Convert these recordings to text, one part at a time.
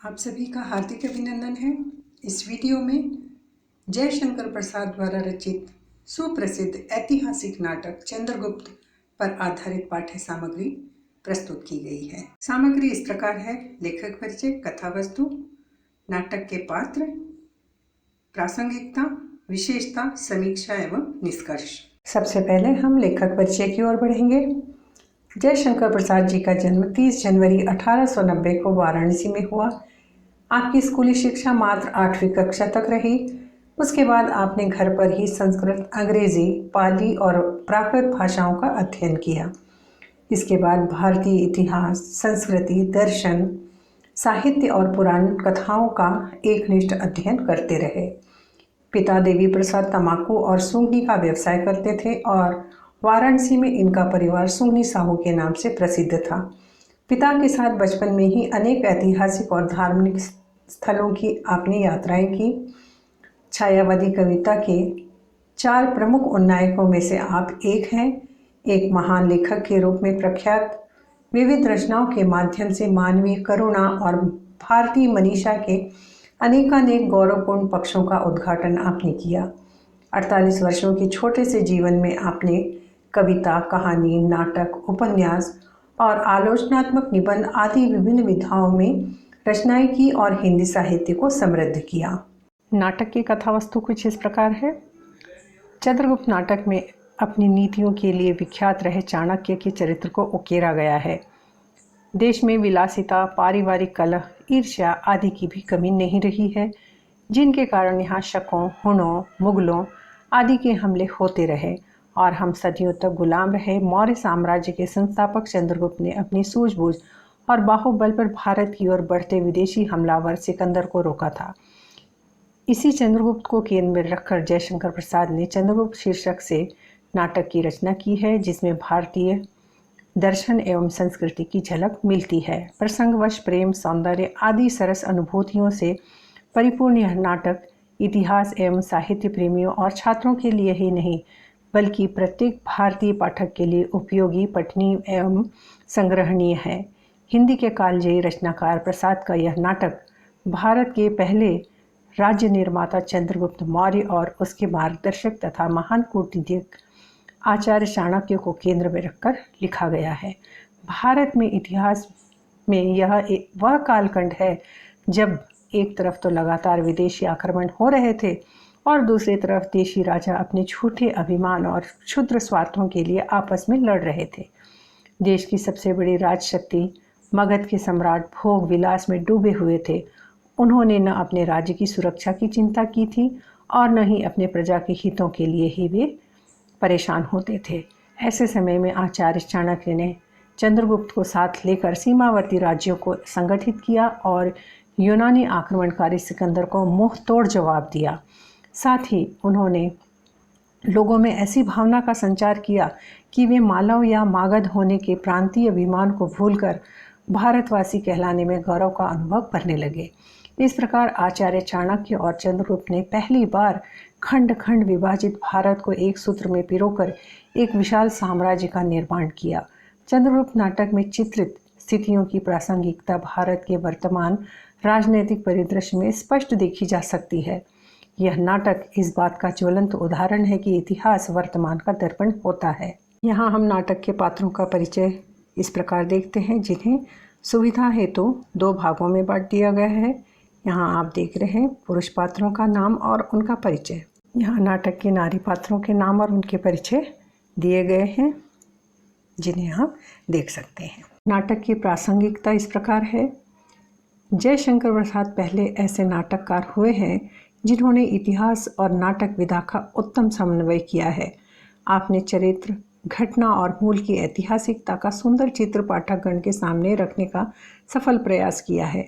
आप सभी का हार्दिक अभिनंदन है। इस वीडियो में जयशंकर प्रसाद द्वारा रचित सुप्रसिद्ध ऐतिहासिक नाटक चंद्रगुप्त पर आधारित पाठ्य सामग्री प्रस्तुत की गई है। सामग्री इस प्रकार है: लेखक परिचय, कथा वस्तु, नाटक के पात्र, प्रासंगिकता, विशेषता, समीक्षा एवं निष्कर्ष। सबसे पहले हम लेखक परिचय की ओर बढ़ेंगे। जयशंकर प्रसाद जी का जन्म 30 जनवरी 1890 को वाराणसी में हुआ। आपकी स्कूली शिक्षा मात्र 8वीं कक्षा तक रही। उसके बाद आपने घर पर ही संस्कृत, अंग्रेजी, पाली और प्राकृत भाषाओं का अध्ययन किया। इसके बाद भारतीय इतिहास, संस्कृति, दर्शन, साहित्य और पुराण कथाओं का एकनिष्ठ अध्ययन करते रहे। पिता देवी प्रसाद तंबाकू और सूंघनी का व्यवसाय करते थे और वाराणसी में इनका परिवार सूंघनी साहू के नाम से प्रसिद्ध था। पिता के साथ बचपन में ही अनेक ऐतिहासिक और धार्मिक स्थलों की आपने यात्राएं की। छायावादी कविता के 4 प्रमुख उन्नायकों में से आप एक हैं। एक महान लेखक के रूप में प्रख्यात, विविध रचनाओं के माध्यम से मानवीय करुणा और भारतीय मनीषा के अनेकानेक गौरवपूर्ण पक्षों का उद्घाटन आपने किया। 48 वर्षों के छोटे से जीवन में आपने कविता, कहानी, नाटक, उपन्यास और आलोचनात्मक निबंध आदि विभिन्न विधाओं में रचनाएं की और हिंदी साहित्य को समृद्ध किया। नाटक की कथा वस्तु कुछ इस प्रकार है। चंद्रगुप्त नाटक में अपनी नीतियों के लिए विख्यात रहे चाणक्य के चरित्र को उकेरा गया है। देश में विलासिता, पारिवारिक कलह, ईर्ष्या आदि की भी कमी नहीं रही है, जिनके कारण यहाँ शकों, हुणों, मुगलों आदि के हमले होते रहे और हम सदियों तक गुलाम रहे। मौर्य साम्राज्य के संस्थापक चंद्रगुप्त ने अपनी सूझबूझ और बाहुबल पर भारत की ओर बढ़ते विदेशी हमलावर सिकंदर को रोका था। इसी चंद्रगुप्त को केंद्र में रखकर जयशंकर प्रसाद ने चंद्रगुप्त शीर्षक से नाटक की रचना की है, जिसमें भारतीय दर्शन एवं संस्कृति की झलक मिलती है। प्रसंगवश प्रेम, सौंदर्य आदि सरस अनुभूतियों से परिपूर्ण यह नाटक इतिहास एवं साहित्य प्रेमियों और छात्रों के लिए ही नहीं, बल्कि प्रत्येक भारतीय पाठक के लिए उपयोगी, पठनीय एवं संग्रहणीय है। हिंदी के कालजयी रचनाकार प्रसाद का यह नाटक भारत के पहले राज्य निर्माता चंद्रगुप्त मौर्य और उसके मार्गदर्शक तथा महान कूटनीतिक आचार्य चाणक्य को केंद्र में रखकर लिखा गया है। भारत में इतिहास में यह वह कालखंड है जब एक तरफ तो लगातार विदेशी आक्रमण हो रहे थे और दूसरी तरफ देशी राजा अपने झूठे अभिमान और क्षुद्र स्वार्थों के लिए आपस में लड़ रहे थे। देश की सबसे बड़ी राजशक्ति मगध के सम्राट भोग विलास में डूबे हुए थे। उन्होंने न अपने राज्य की सुरक्षा की चिंता की थी और न ही अपने प्रजा के हितों के लिए ही वे परेशान होते थे। ऐसे समय में आचार्य चाणक्य ने चंद्रगुप्त को साथ लेकर सीमावर्ती राज्यों को संगठित किया और यूनानी आक्रमणकारी सिकंदर को मुंह तोड़ जवाब दिया। साथ ही उन्होंने लोगों में ऐसी भावना का संचार किया कि वे मालव या मागध होने के प्रांतीय अभिमान को भूलकर भारतवासी कहलाने में गौरव का अनुभव करने लगे। इस प्रकार आचार्य चाणक्य और चंद्रगुप्त ने पहली बार खंड खंड विभाजित भारत को एक सूत्र में पिरोकर एक विशाल साम्राज्य का निर्माण किया। चंद्रगुप्त नाटक में चित्रित स्थितियों की प्रासंगिकता भारत के वर्तमान राजनीतिक परिदृश्य में स्पष्ट देखी जा सकती है। यह नाटक इस बात का ज्वलंत उदाहरण है कि इतिहास वर्तमान का दर्पण होता है। यहाँ हम नाटक के पात्रों का परिचय इस प्रकार देखते हैं, जिन्हें सुविधा हेतु 2 भागों में बांट दिया गया है। यहाँ आप देख रहे हैं पुरुष पात्रों का नाम और उनका परिचय। यहाँ नाटक के नारी पात्रों के नाम और उनके परिचय दिए गए हैं, जिन्हें आप देख सकते हैं। नाटक की प्रासंगिकता इस प्रकार है। जयशंकर प्रसाद पहले ऐसे नाटककार हुए हैं जिन्होंने इतिहास और नाटक विधा का उत्तम समन्वय किया है। आपने चरित्र, घटना और मूल की ऐतिहासिकता का सुंदर चित्र पाठकगण के सामने रखने का सफल प्रयास किया है।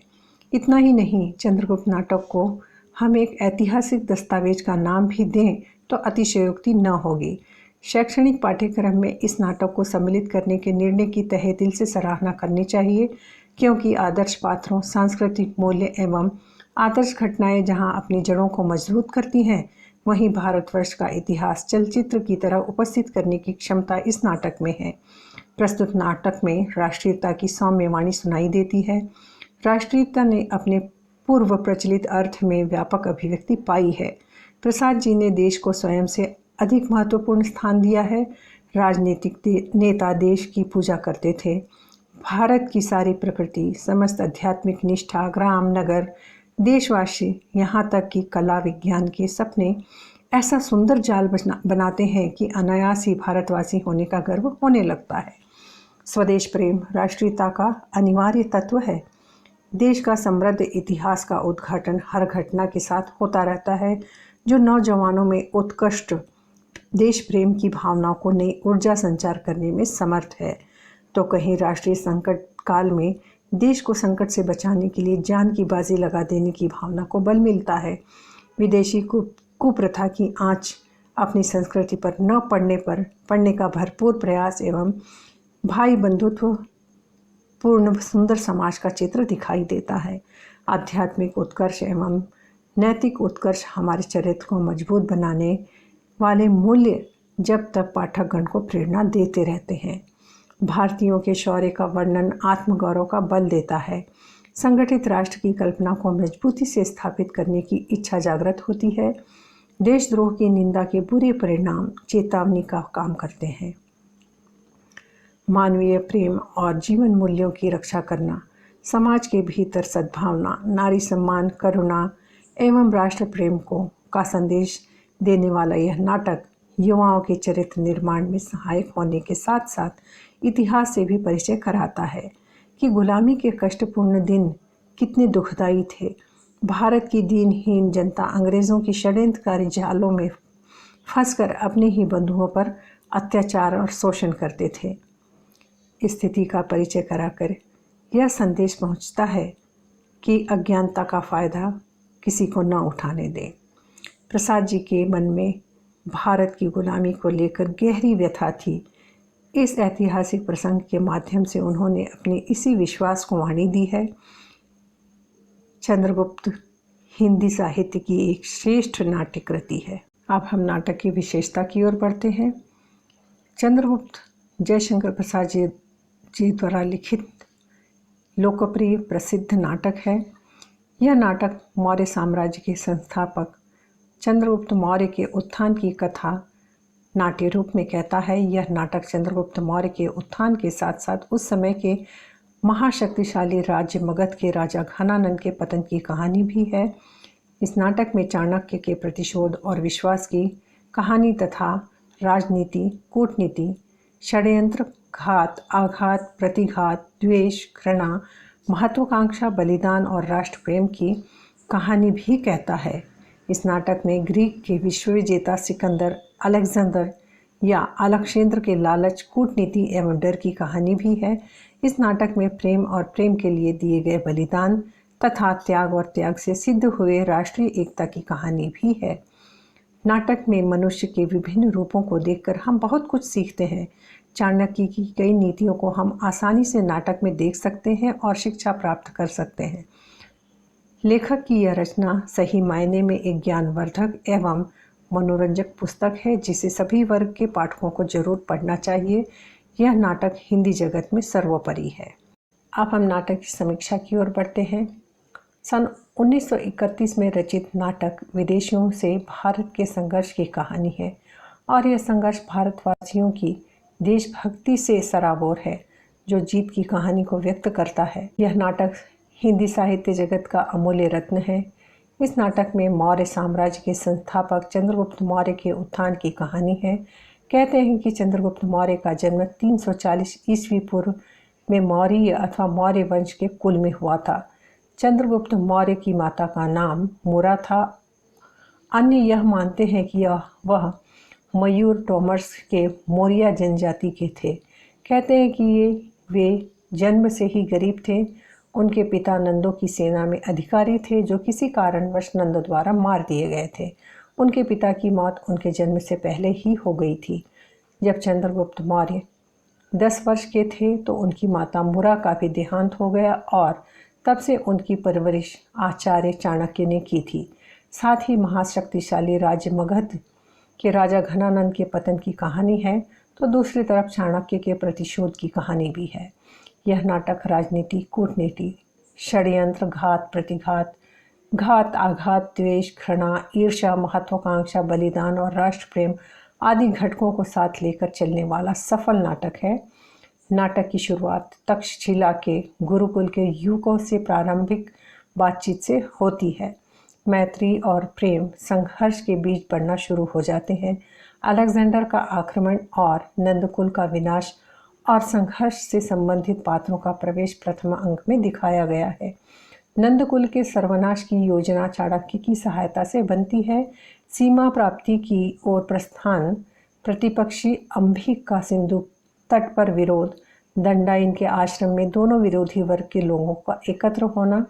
इतना ही नहीं, चंद्रगुप्त नाटक को हम एक ऐतिहासिक दस्तावेज का नाम भी दें तो अतिशयोक्ति न होगी। शैक्षणिक पाठ्यक्रम में इस नाटक को सम्मिलित करने के निर्णय की तहे दिल से सराहना करनी चाहिए, क्योंकि आदर्श पात्रों, सांस्कृतिक मूल्य एवं आदर्श घटनाएं जहां अपनी जड़ों को मजबूत करती हैं, वहीं भारतवर्ष का इतिहास चलचित्र की तरह उपस्थित करने की क्षमता इस नाटक में है। प्रस्तुत नाटक में राष्ट्रीयता की सौम्य वाणी सुनाई देती है। राष्ट्रीयता ने अपने पूर्व प्रचलित अर्थ में व्यापक अभिव्यक्ति पाई है। प्रसाद जी ने देश को स्वयं से अधिक महत्वपूर्ण स्थान दिया है। राजनीतिक नेता देश की पूजा करते थे। भारत की सारी प्रकृति, समस्त आध्यात्मिक निष्ठा, ग्राम नगर, देशवासी, यहाँ तक कि कला विज्ञान के सपने ऐसा सुंदर जाल बनाते हैं कि अनायास ही भारतवासी होने का गर्व होने लगता है। स्वदेश प्रेम राष्ट्रीयता का अनिवार्य तत्व है। देश का समृद्ध इतिहास का उद्घाटन हर घटना के साथ होता रहता है जो नौजवानों में उत्कृष्ट देश प्रेम की भावनाओं को नई ऊर्जा संचार करने में समर्थ है। तो कहीं राष्ट्रीय संकट काल में देश को संकट से बचाने के लिए जान की बाजी लगा देने की भावना को बल मिलता है। विदेशी कुप्रथा की आंच अपनी संस्कृति पर न पड़ने का भरपूर प्रयास एवं भाई बंधुत्व पूर्ण सुंदर समाज का चित्र दिखाई देता है। आध्यात्मिक उत्कर्ष एवं नैतिक उत्कर्ष हमारे चरित्र को मजबूत बनाने वाले मूल्य जब तक पाठकगण को प्रेरणा देते रहते हैं। भारतीयों के शौर्य का वर्णन आत्मगौरव का बल देता है। संगठित राष्ट्र की कल्पना को मजबूती से स्थापित करने की इच्छा जागृत होती है। देशद्रोह की निंदा के बुरे परिणाम चेतावनी का काम करते हैं। मानवीय प्रेम और जीवन मूल्यों की रक्षा करना, समाज के भीतर सद्भावना, नारी सम्मान, करुणा एवं राष्ट्र प्रेम का संदेश देने वाला यह नाटक युवाओं के चरित्र निर्माण में सहायक होने के साथ साथ इतिहास से भी परिचय कराता है कि गुलामी के कष्टपूर्ण दिन कितने दुखदायी थे। भारत की दीनहीन जनता अंग्रेज़ों की षड्यंत्रकारी जालों में फंसकर अपने ही बंधुओं पर अत्याचार और शोषण करते थे। स्थिति का परिचय कराकर यह संदेश पहुंचता है कि अज्ञानता का फ़ायदा किसी को न उठाने दें। प्रसाद जी के मन में भारत की गुलामी को लेकर गहरी व्यथा थी। इस ऐतिहासिक प्रसंग के माध्यम से उन्होंने अपने इसी विश्वास को वाणी दी है। चंद्रगुप्त हिंदी साहित्य की एक श्रेष्ठ नाट्य कृति है। अब हम नाटक की विशेषता की ओर बढ़ते हैं। चंद्रगुप्त जयशंकर प्रसाद जी द्वारा लिखित लोकप्रिय प्रसिद्ध नाटक है। यह नाटक मौर्य साम्राज्य के संस्थापक चंद्रगुप्त मौर्य के उत्थान की कथा नाट्य रूप में कहता है। यह नाटक चंद्रगुप्त मौर्य के उत्थान के साथ साथ उस समय के महाशक्तिशाली राज्य मगध के राजा घनानंद के पतन की कहानी भी है। इस नाटक में चाणक्य के प्रतिशोध और विश्वास की कहानी तथा राजनीति, कूटनीति, षड्यंत्र, घात, आघात, प्रतिघात, द्वेष, घृणा, महत्वाकांक्षा, बलिदान और राष्ट्र प्रेम की कहानी भी कहता है। इस नाटक में ग्रीक के विश्व विजेता सिकंदर, अलेक्जेंडर या अलेक्जेंद्र के लालच, कूटनीति एवं डर की कहानी भी है। इस नाटक में प्रेम और प्रेम के लिए दिए गए बलिदान तथा त्याग और त्याग से सिद्ध हुए राष्ट्रीय एकता की कहानी भी है। नाटक में मनुष्य के विभिन्न रूपों को देखकर हम बहुत कुछ सीखते हैं। चाणक्य की कई नीतियों को हम आसानी से नाटक में देख सकते हैं और शिक्षा प्राप्त कर सकते हैं। लेखक की यह रचना सही मायने में एक ज्ञानवर्धक एवं मनोरंजक पुस्तक है जिसे सभी वर्ग के पाठकों को जरूर पढ़ना चाहिए। यह नाटक हिंदी जगत में सर्वोपरि है। अब हम नाटक की समीक्षा की ओर बढ़ते हैं। सन 1931 में रचित नाटक विदेशियों से भारत के संघर्ष की कहानी है और यह संघर्ष भारतवासियों की देशभक्ति से सराबोर है जो जीत की कहानी को व्यक्त करता है। यह नाटक हिंदी साहित्य जगत का अमूल्य रत्न है। इस नाटक में मौर्य साम्राज्य के संस्थापक चंद्रगुप्त मौर्य के उत्थान की कहानी है। कहते हैं कि चंद्रगुप्त मौर्य का जन्म 340 ईस्वी पूर्व में मौर्य अथवा मौर्य वंश के कुल में हुआ था। चंद्रगुप्त मौर्य की माता का नाम मुरा था। अन्य यह मानते हैं कि वह मयूर टोमर्स के मौर्य जनजाति के थे। कहते हैं कि वे जन्म से ही गरीब थे। उनके पिता नंदों की सेना में अधिकारी थे जो किसी कारणवश नंद द्वारा मार दिए गए थे। उनके पिता की मौत उनके जन्म से पहले ही हो गई थी। जब चंद्रगुप्त मौर्य 10 वर्ष के थे तो उनकी माता मुरा का भी देहांत हो गया और तब से उनकी परवरिश आचार्य चाणक्य ने की थी। साथ ही महाशक्तिशाली राज्य मगध के राजा घनानंद के पतन की कहानी है तो दूसरी तरफ चाणक्य के प्रतिशोध की कहानी भी है। यह नाटक राजनीति, कूटनीति, षड्यंत्र, घात प्रतिघात, घात आघात, द्वेष, घृणा, ईर्ष्या, महत्वाकांक्षा, बलिदान और राष्ट्र प्रेम आदि घटकों को साथ लेकर चलने वाला सफल नाटक है। नाटक की शुरुआत तक्षशिला के गुरुकुल के युवकों से प्रारंभिक बातचीत से होती है। मैत्री और प्रेम संघर्ष के बीच बढ़ना शुरू हो जाते हैं। अलेक्जेंडर का आक्रमण और नंदकुल का विनाश और संघर्ष से संबंधित पात्रों का प्रवेश प्रथम अंक में दिखाया गया है। नंदकुल के सर्वनाश की योजना चाणक्य की सहायता से बनती है। सीमा प्राप्ति की ओर प्रस्थान, प्रतिपक्षी अंबिक का सिंधु तट पर विरोध, दंडाइन के आश्रम में दोनों विरोधी वर्ग के लोगों का एकत्र होना,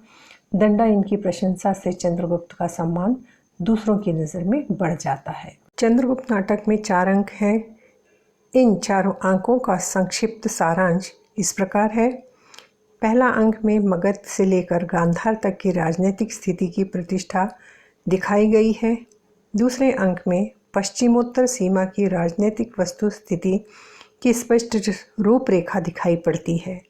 दंडाइन की प्रशंसा से चंद्रगुप्त का सम्मान दूसरों की नज़र में बढ़ जाता है। चंद्रगुप्त नाटक में 4 अंक हैं। इन चारों अंकों का संक्षिप्त सारांश इस प्रकार है। पहला अंक में मगध से लेकर गांधार तक की राजनीतिक स्थिति की प्रतिष्ठा दिखाई गई है। दूसरे अंक में पश्चिमोत्तर सीमा की राजनीतिक वस्तु स्थिति की स्पष्ट रूपरेखा दिखाई पड़ती है।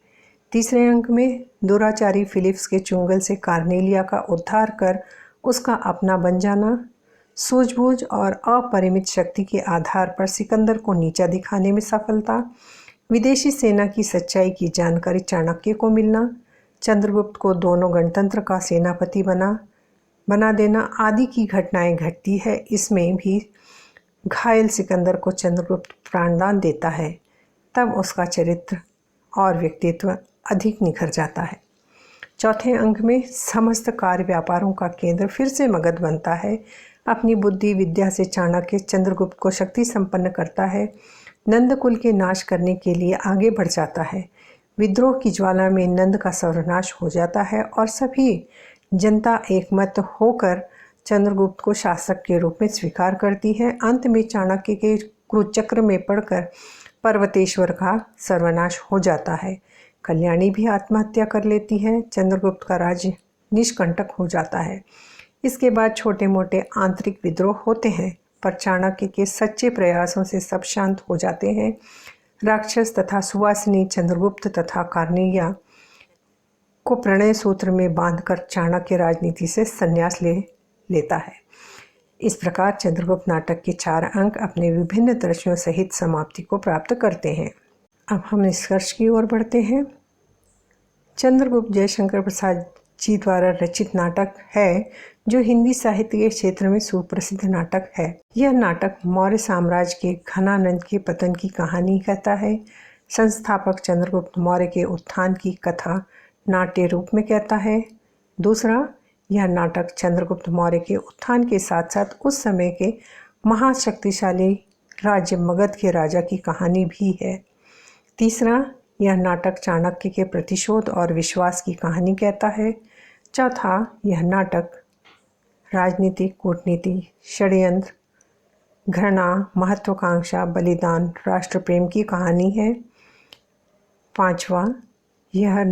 तीसरे अंक में दुराचारी फिलिप्स के चुंगल से कार्नेलिया का उद्धार कर उसका अपना बन जाना, सूझबूझ और अपरिमित शक्ति के आधार पर सिकंदर को नीचा दिखाने में सफलता, विदेशी सेना की सच्चाई की जानकारी चाणक्य को मिलना, चंद्रगुप्त को दोनों गणतंत्र का सेनापति बना देना आदि की घटनाएं घटती है। इसमें भी घायल सिकंदर को चंद्रगुप्त प्राणदान देता है, तब उसका चरित्र और व्यक्तित्व अधिक निखर जाता है। चौथे अंक में समस्त कार्य व्यापारों का केंद्र फिर से मगध बनता है। अपनी बुद्धि विद्या से चाणक्य चंद्रगुप्त को शक्ति संपन्न करता है, नंदकुल के नाश करने के लिए आगे बढ़ जाता है। विद्रोह की ज्वाला में नंद का सर्वनाश हो जाता है और सभी जनता एकमत होकर चंद्रगुप्त को शासक के रूप में स्वीकार करती है। अंत में चाणक्य के क्रूरचक्र में पड़कर पर्वतेश्वर का सर्वनाश हो जाता है। कल्याणी भी आत्महत्या कर लेती है। चंद्रगुप्त का राज्य निष्कंटक हो जाता है। इसके बाद छोटे मोटे आंतरिक विद्रोह होते हैं, पर चाणक्य के सच्चे प्रयासों से सब शांत हो जाते हैं। राक्षस तथा सुवासिनी चंद्रगुप्त तथा कार्नेलिया को प्रणय सूत्र में बांधकर चाणक्य राजनीति से संन्यास लेता है। इस प्रकार चंद्रगुप्त नाटक के 4 अंक अपने विभिन्न दृश्यों सहित समाप्ति को प्राप्त करते हैं। अब हम निष्कर्ष की ओर बढ़ते हैं। चंद्रगुप्त जयशंकर प्रसाद जी द्वारा रचित नाटक है, जो हिंदी साहित्य के क्षेत्र में सुप्रसिद्ध नाटक है। यह नाटक मौर्य साम्राज्य के घनानंद के पतन की कहानी कहता है। संस्थापक चंद्रगुप्त मौर्य के उत्थान की कथा नाट्य रूप में कहता है। दूसरा, यह नाटक चंद्रगुप्त मौर्य के उत्थान के साथ साथ उस समय के महाशक्तिशाली राज्य मगध के राजा की कहानी भी है। तीसरा, यह नाटक चाणक्य के प्रतिशोध और विश्वास की कहानी कहता है। चौथा, यह नाटक राजनीति, कूटनीति, षड्यंत्र, घृणा, महत्वाकांक्षा, बलिदान, राष्ट्र प्रेम की कहानी है। पांचवा, यह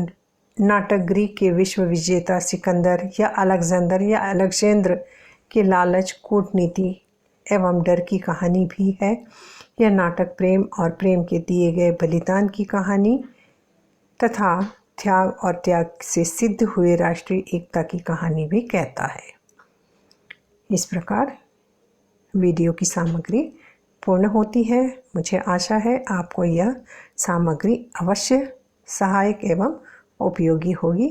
नाटक ग्रीक के विश्व विजेता सिकंदर या अलेक्जेंडर या अलेक्जेंद्र के लालच, कूटनीति एवं डर की कहानी भी है। यह नाटक प्रेम और प्रेम के दिए गए बलिदान की कहानी तथा त्याग और त्याग से सिद्ध हुए राष्ट्रीय एकता की कहानी भी कहता है। इस प्रकार वीडियो की सामग्री पूर्ण होती है। मुझे आशा है आपको यह सामग्री अवश्य सहायक एवं उपयोगी होगी।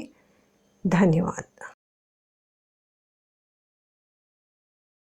धन्यवाद।